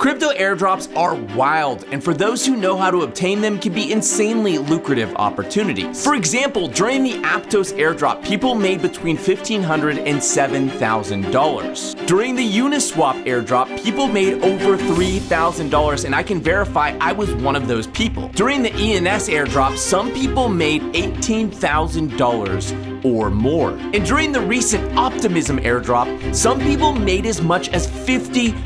Crypto airdrops are wild, and for those who know how to obtain them, can be insanely lucrative opportunities. For example, during the Aptos airdrop, people made between $1,500 and $7,000. During the Uniswap airdrop, people made over $3,000, and I can verify I was one of those people. During the ENS airdrop, some people made $18,000 or more. And during the recent Optimism airdrop, some people made as much as $50,000.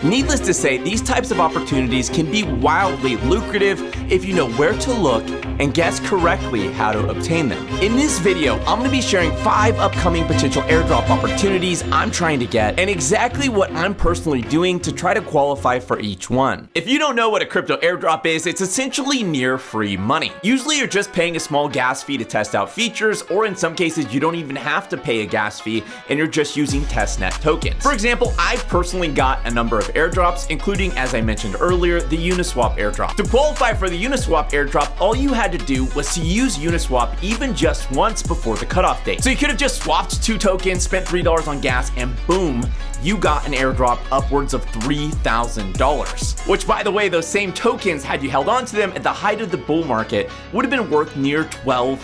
Needless to say, these types of opportunities can be wildly lucrative if you know where to look and guess correctly how to obtain them. In this video, I'm going to be sharing 5 upcoming potential airdrop opportunities I'm trying to get and exactly what I'm personally doing to try to qualify for each one. If you don't know what a crypto airdrop is, it's essentially near free money. Usually you're just paying a small gas fee to test out features, or in some cases you don't even have to pay a gas fee and you're just using testnet tokens. For example, I've personally got a number of airdrops, including, as I mentioned earlier, the Uniswap airdrop. To qualify for the Uniswap airdrop, all you had to do was to use Uniswap even just once before the cutoff date. So you could have just swapped 2 tokens, spent $3 on gas, and boom, you got an airdrop upwards of $3,000. Which, by the way, those same tokens, had you held on to them at the height of the bull market, would have been worth near $12,000.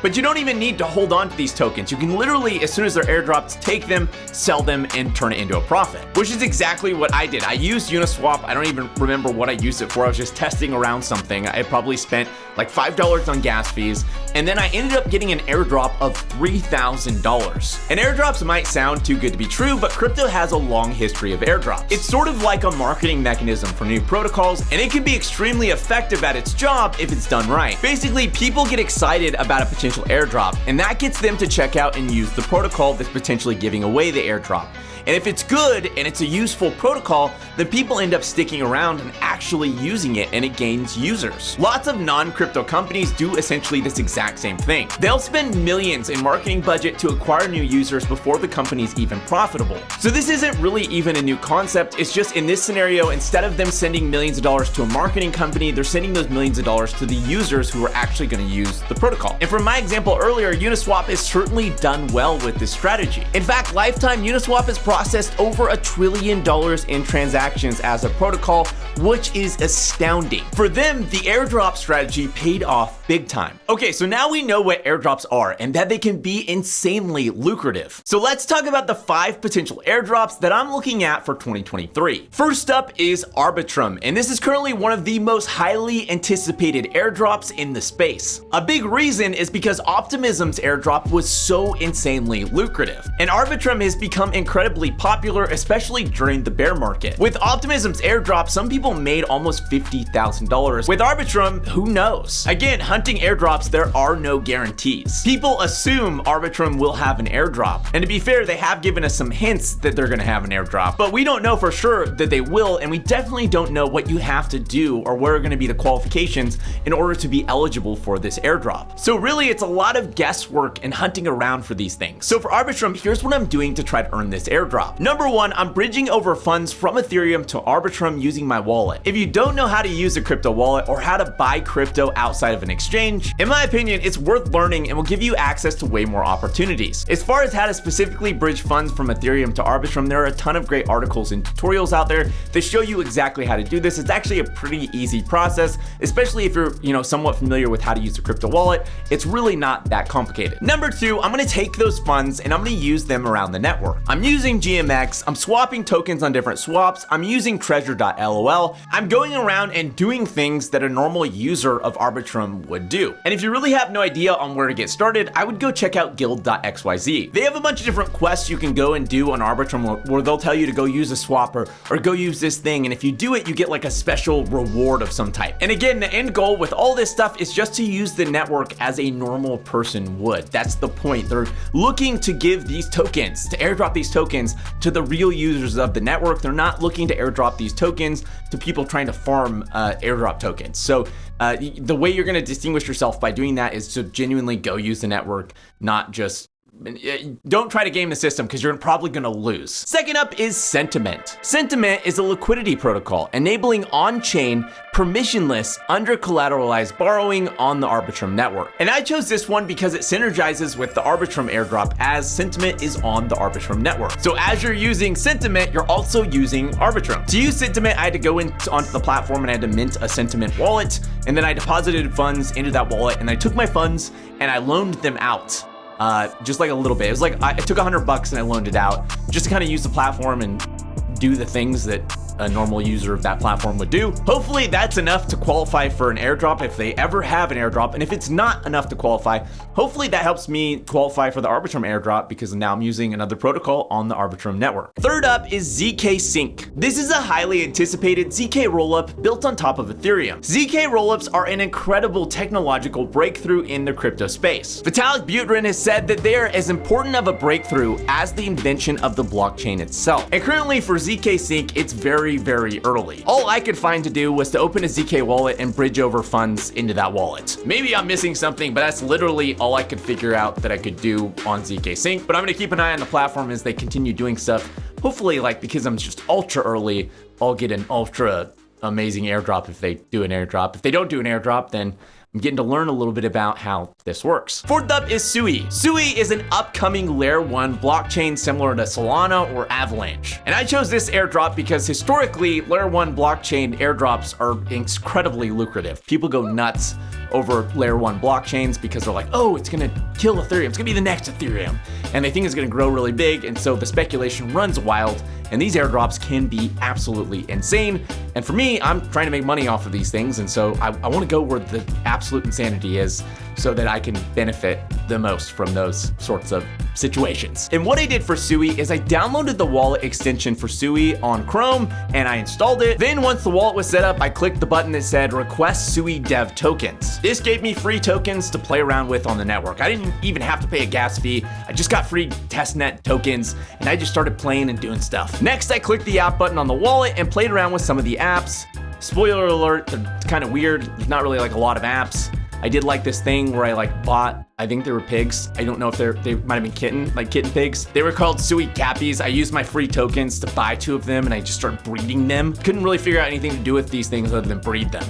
But you don't even need to hold on to these tokens. You can literally, as soon as they're airdropped, take them, sell them, and turn it into a profit, which is exactly what I did. I used Uniswap. I don't even remember what I used it for. I was just testing around something. I probably spent like $5 on gas fees, and then I ended up getting an airdrop of $3,000. And airdrops might sound too good to be true, but crypto has a long history of airdrops. It's sort of like a marketing mechanism for new protocols, and it can be extremely effective at its job if it's done right. Basically, people get excited about a potential airdrop, and that gets them to check out and use the protocol that's potentially giving away the airdrop. And if it's good and it's a useful protocol, then people end up sticking around and actually using it, and it gains users. Lots of non-crypto companies do essentially this exact same thing. They'll spend millions in marketing budget to acquire new users before the company's even profitable. So this isn't really even a new concept. It's just in this scenario, instead of them sending millions of dollars to a marketing company, they're sending those millions of dollars to the users who are actually going to use the protocol. And from my example earlier, Uniswap has certainly done well with this strategy. In fact, lifetime Uniswap has processed over $1 trillion in transactions as a protocol, which is astounding. For them, the airdrop strategy paid off big time. Okay, so now we know what airdrops are and that they can be insanely lucrative. So let's talk about the 5 potential airdrops that I'm looking at for 2023. First up is Arbitrum, and this is currently one of the most highly anticipated airdrops in the space. A big reason is because Optimism's airdrop was so insanely lucrative, and Arbitrum has become incredibly popular, especially during the bear market. With Optimism's airdrop, some people made almost $50,000. With Arbitrum, who knows? Again, hunting airdrops, there are no guarantees. People assume Arbitrum will have an airdrop, and to be fair, they have given us some hints that they're gonna have an airdrop, but we don't know for sure that they will, and we definitely don't know what you have to do or what are gonna be the qualifications in order to be eligible for this airdrop. So really, it's a lot of guesswork and hunting around for these things. So for Arbitrum, here's what I'm doing to try to earn this airdrop. Number 1, I'm bridging over funds from Ethereum to Arbitrum using my wallet. If you don't know how to use a crypto wallet or how to buy crypto outside of an exchange, in my opinion, it's worth learning and will give you access to way more opportunities. As far as how to specifically bridge funds from Ethereum to Arbitrum, there are a ton of great articles and tutorials out there that show you exactly how to do this. It's actually a pretty easy process, especially if you're, somewhat familiar with how to use a crypto wallet. It's really not that complicated. Number 2, I'm going to take those funds and I'm going to use them around the network. I'm using GMX, I'm swapping tokens on different swaps, I'm using treasure.lol, I'm going around and doing things that a normal user of Arbitrum would do. And if you really have no idea on where to get started, I would go check out guild.xyz. They have a bunch of different quests you can go and do on Arbitrum where they'll tell you to go use a swapper or go use this thing, and if you do it, you get like a special reward of some type. And again, the end goal with all this stuff is just to use the network as a normal person would. That's the point. They're looking to give these tokens, to airdrop these tokens to the real users of the network. They're not looking to airdrop these tokens to people trying to farm airdrop tokens. So the way you're going to distinguish yourself by doing that is to genuinely go use the network, not just don't try to game the system because you're probably gonna lose. Second up is Sentiment. Sentiment is a liquidity protocol enabling on-chain, permissionless, under-collateralized borrowing on the Arbitrum network. And I chose this one because it synergizes with the Arbitrum airdrop, as Sentiment is on the Arbitrum network. So as you're using Sentiment, you're also using Arbitrum. To use Sentiment, I had to go onto the platform and I had to mint a Sentiment wallet, and then I deposited funds into that wallet, and I took my funds and I loaned them out. Just like a little bit. It was like I took $100 and I loaned it out just to kind of use the platform and do the things that a normal user of that platform would do. Hopefully that's enough to qualify for an airdrop if they ever have an airdrop. And if it's not enough to qualify, hopefully that helps me qualify for the Arbitrum airdrop because now I'm using another protocol on the Arbitrum network. Third up is ZK Sync. This is a highly anticipated ZK rollup built on top of Ethereum. ZK rollups are an incredible technological breakthrough in the crypto space. Vitalik Buterin has said that they are as important of a breakthrough as the invention of the blockchain itself. And currently for ZK Sync, it's very early. All I could find to do was to open a ZK wallet and bridge over funds into that wallet. Maybe I'm missing something, but that's literally all I could figure out that I could do on ZK Sync. But I'm gonna keep an eye on the platform as they continue doing stuff. Hopefully, like, because I'm just ultra early, I'll get an ultra amazing airdrop if they do an airdrop. If they don't do an airdrop, then I'm getting to learn a little bit about how this works. Fourth up is Sui. Sui is an upcoming layer 1 blockchain similar to Solana or Avalanche. And I chose this airdrop because historically, layer 1 blockchain airdrops are incredibly lucrative. People go nuts over layer 1 blockchains because they're like, oh, it's gonna kill Ethereum. It's gonna be the next Ethereum. And they think it's gonna grow really big. And so the speculation runs wild. And these airdrops can be absolutely insane. And for me, I'm trying to make money off of these things. And so I want to go where the absolute insanity is so that I can benefit the most from those sorts of situations. And what I did for Sui is I downloaded the wallet extension for Sui on Chrome and I installed it. Then once the wallet was set up, I clicked the button that said request Sui dev tokens. This gave me free tokens to play around with on the network. I didn't even have to pay a gas fee. I just got free testnet tokens and I just started playing and doing stuff. Next, I clicked the app button on the wallet and played around with some of the apps. Spoiler alert, they're kind of weird. There's not really like a lot of apps. I did like this thing where I like bought, I think they were pigs. I don't know if they might have been kitten pigs. They were called Sui Cappies. I used my free tokens to buy 2 of them and I just started breeding them. Couldn't really figure out anything to do with these things other than breed them.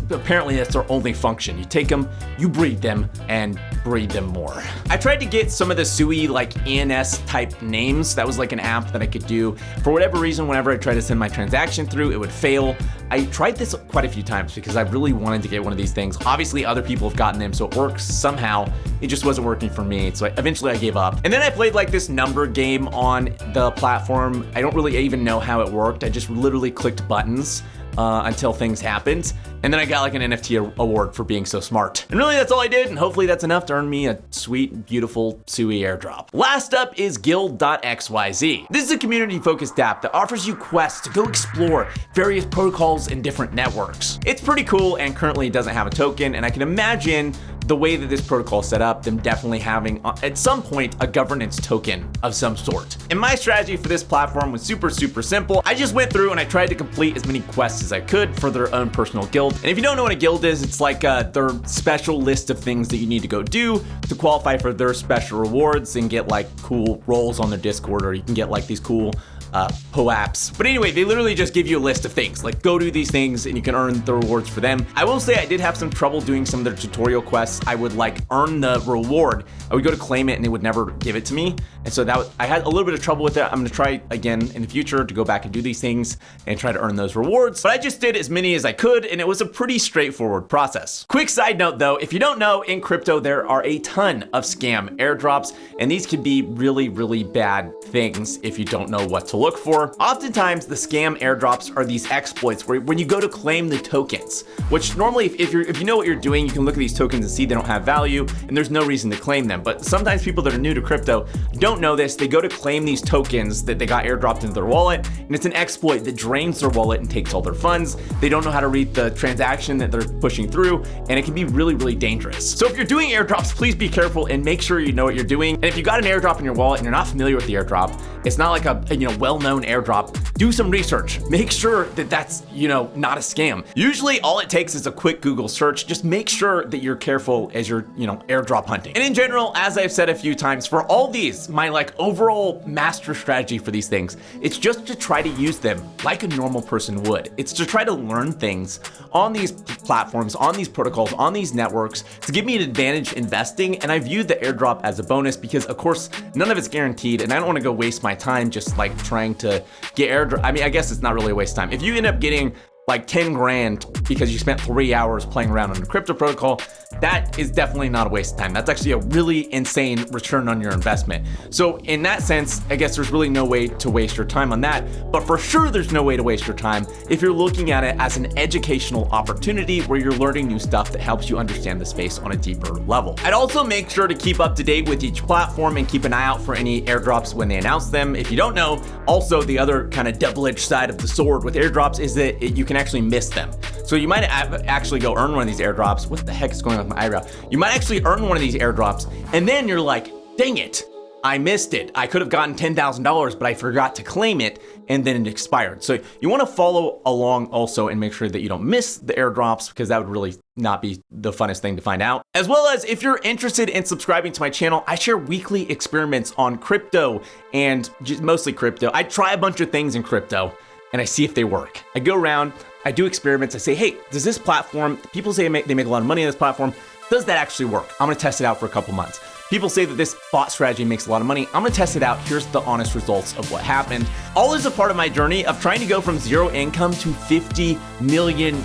Apparently that's their only function. You take them, you breed them, and breed them more. I tried to get some of the Sui like ENS type names. That was like an app that I could do. For whatever reason, whenever I tried to send my transaction through, it would fail. I tried this quite a few times because I really wanted to get one of these things. Obviously other people have gotten them, so it works somehow. It just wasn't working for me, so eventually I gave up. And then I played like this number game on the platform. I don't really even know how it worked. I just literally clicked buttons until things happened. And then I got like an NFT award for being so smart. And really that's all I did, and hopefully that's enough to earn me a sweet, beautiful Sui airdrop. Last up is Guild.xyz. This is a community-focused app that offers you quests to go explore various protocols and different networks. It's pretty cool and currently it doesn't have a token, and I can imagine the way that this protocol is set up, them definitely having at some point a governance token of some sort. And my strategy for this platform was super simple. I just went through and I tried to complete as many quests as I could for their own personal guild. And if you don't know what a guild is, it's like their special list of things that you need to go do to qualify for their special rewards and get like cool roles on their Discord, or you can get like these cool POAPs. But anyway, they literally just give you a list of things, like go do these things and you can earn the rewards for them. I will say I did have some trouble doing some of their tutorial quests. I would like earn the reward. I would go to claim it and they would never give it to me. And so I had a little bit of trouble with it. I'm gonna try again in the future to go back and do these things and try to earn those rewards. But I just did as many as I could and it was a pretty straightforward process. Quick side note though, if you don't know, in crypto there are a ton of scam airdrops, and these can be really bad things if you don't know what to look for. Oftentimes the scam airdrops are these exploits where when you go to claim the tokens, which normally if you know what you're doing, you can look at these tokens and see they don't have value and there's no reason to claim them. But sometimes people that are new to crypto don't know this. They go to claim these tokens that they got airdropped into their wallet, and it's an exploit that drains their wallet and takes all their funds. They don't know how to read the transaction that they're pushing through, and it can be really dangerous. So if you're doing airdrops, please be careful and make sure you know what you're doing. And if you got an airdrop in your wallet and you're not familiar with the airdrop, it's not like a well-known airdrop, do some research. Make sure that that's, not a scam. Usually all it takes is a quick Google search. Just make sure that you're careful as you're, airdrop hunting. And in general, as I've said a few times, for all these, my overall master strategy for these things, it's just to try to use them like a normal person would. It's to try to learn things on these platforms, on these protocols, on these networks to give me an advantage investing. And I view the airdrop as a bonus because of course, none of it's guaranteed and I don't want to go waste my time just trying to get airdrop. I mean, I guess it's not really a waste of time. If you end up getting 10 grand because you spent 3 hours playing around on a crypto protocol, that is definitely not a waste of time. That's actually a really insane return on your investment. So in that sense, I guess there's really no way to waste your time on that, but for sure there's no way to waste your time if you're looking at it as an educational opportunity where you're learning new stuff that helps you understand the space on a deeper level. I'd also make sure to keep up to date with each platform and keep an eye out for any airdrops when they announce them. If you don't know, also the other kind of double-edged side of the sword with airdrops is that you can actually miss them. So you might actually go earn one of these airdrops. What the heck is going on with my eyebrow? You might actually earn one of these airdrops and then you're like, dang it, I missed it. I could have gotten $10,000, but I forgot to claim it and then it expired. So you want to follow along also and make sure that you don't miss the airdrops because that would really not be the funnest thing to find out. As well as if you're interested in subscribing to my channel, I share weekly experiments on crypto and just mostly crypto. I try a bunch of things in crypto and I see if they work. I go around, I do experiments. I say, hey, does this platform, people say they make a lot of money on this platform. Does that actually work? I'm gonna test it out for a couple months. People say that this bot strategy makes a lot of money. I'm gonna test it out. Here's the honest results of what happened. All is a part of my journey of trying to go from zero income to $50 million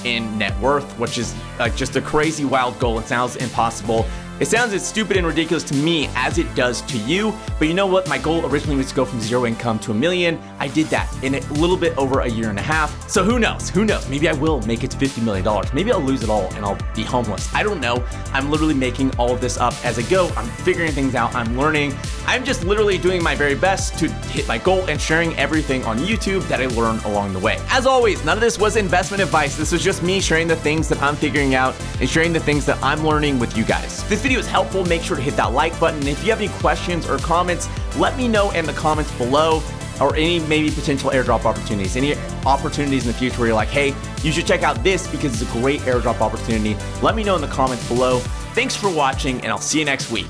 in net worth, which is just a crazy wild goal. It sounds impossible. It sounds as stupid and ridiculous to me as it does to you, but you know what? My goal originally was to go from zero income to $1 million. I did that in a little bit over a year and a half. So who knows? Who knows? Maybe I will make it to $50 million. Maybe I'll lose it all and I'll be homeless. I don't know. I'm literally making all of this up as I go. I'm figuring things out. I'm learning. I'm just literally doing my very best to hit my goal and sharing everything on YouTube that I learned along the way. As always, none of this was investment advice. This was just me sharing the things that I'm figuring out and sharing the things that I'm learning with you guys. If this video is helpful, make sure to hit that like button. If you have any questions or comments, let me know in the comments below, or any maybe potential airdrop opportunities, any opportunities in the future where you're like, hey, you should check out this because it's a great airdrop opportunity. Let me know in the comments below. Thanks for watching and I'll see you next week.